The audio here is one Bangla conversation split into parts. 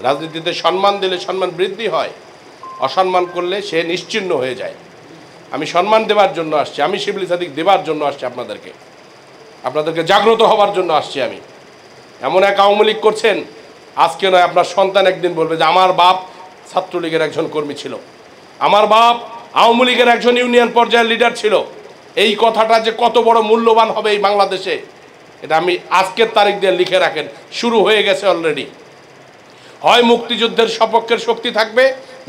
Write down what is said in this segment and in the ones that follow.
রাজনীতিতে সম্মান দিলে সম্মান বৃদ্ধি হয়, অসম্মান করলে সে নিশ্চিহ্ন হয়ে যায়। আমি সম্মান দেওয়ার জন্য আসছি, আমি শিবলি সাদিক দেওয়ার জন্য আসছি আপনাদেরকে জাগ্রত হওয়ার জন্য আসছি। আমি এমন এক আওয়ামী লীগ করছেন, আজকে নয় আপনার সন্তান একদিন বলবে যে আমার বাপ ছাত্রলীগের একজন কর্মী ছিল, আমার বাপ আওয়ামী লীগের একজন ইউনিয়ন পর্যায়ের লিডার ছিল। এই কথাটা যে কত বড় মূল্যবান হবে এই বাংলাদেশে, এটা আমি আজকের তারিখ দিয়ে লিখে রাখেন। শুরু হয়ে গেছে অলরেডি। হয় মুক্তিযুদ্ধের সপক্ষের শক্তি থাকবে,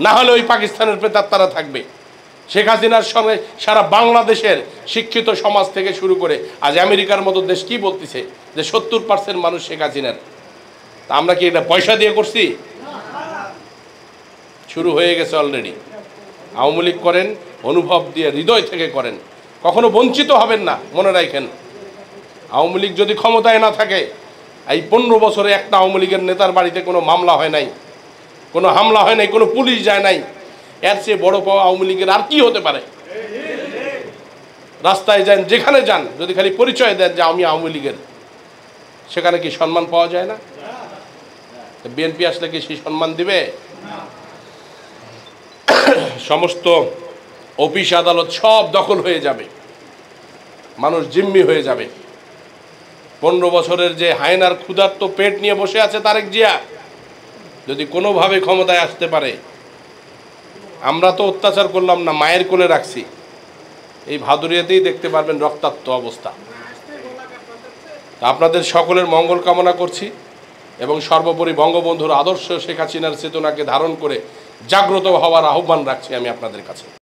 না হলে ওই পাকিস্তানের প্রেতাত্মারা থাকবে। শেখ হাসিনার সঙ্গে সারা বাংলাদেশের শিক্ষিত সমাজ থেকে শুরু করে আজ আমেরিকার মতো দেশ কি বলতেছে যে 70% মানুষ শেখ হাসিনার। তা আমরা কি এটা পয়সা দিয়ে করছি? শুরু হয়ে গেছে অলরেডি। আওয়ামী লীগ করেন অনুভব দিয়ে, হৃদয় থেকে করেন, কখনো বঞ্চিত হবেন না, মনে রাখেন। আওয়ামী লীগ যদি ক্ষমতায় না থাকে, এই 15 বছরে একটা আওয়ামী লীগের নেতার বাড়িতে কোনো মামলা হয় নাই, কোনো হামলা হয় নাই, কোনো পুলিশ যায় নাই, এর চেয়ে বড় পাওয়া আওয়ামী লীগের আর কি হতে পারে? রাস্তায় যান, যেখানে যান, যদি খালি পরিচয় দেন যে আমি আওয়ামী লীগের, সেখানে কি সম্মান পাওয়া যায় না? বিএনপি আসলে কি সেই সম্মান দিবে? সমস্ত অফিস আদালত সব দখল হয়ে যাবে, মানুষ জিম্মি হয়ে যাবে। 15 বছরের যে হায়নার ক্ষুধার্ত পেট নিয়ে বসে আছে তারেক জিয়া, যদি কোনোভাবে ক্ষমতায় আসতে পারে, আমরা তো অত্যাচার করলাম না, মায়ের কোলে রাখছি, এই ভাদুরিয়াতেই দেখতে পারবেন রক্তাক্ত অবস্থা। আপনাদের সকলের মঙ্গল কামনা করছি এবং সর্বোপরি বঙ্গবন্ধুর আদর্শ শেখ হাসিনার চেতনাকে ধারণ করে জাগ্রত হওয়ার আহ্বান রাখছি আমি আপনাদের কাছে।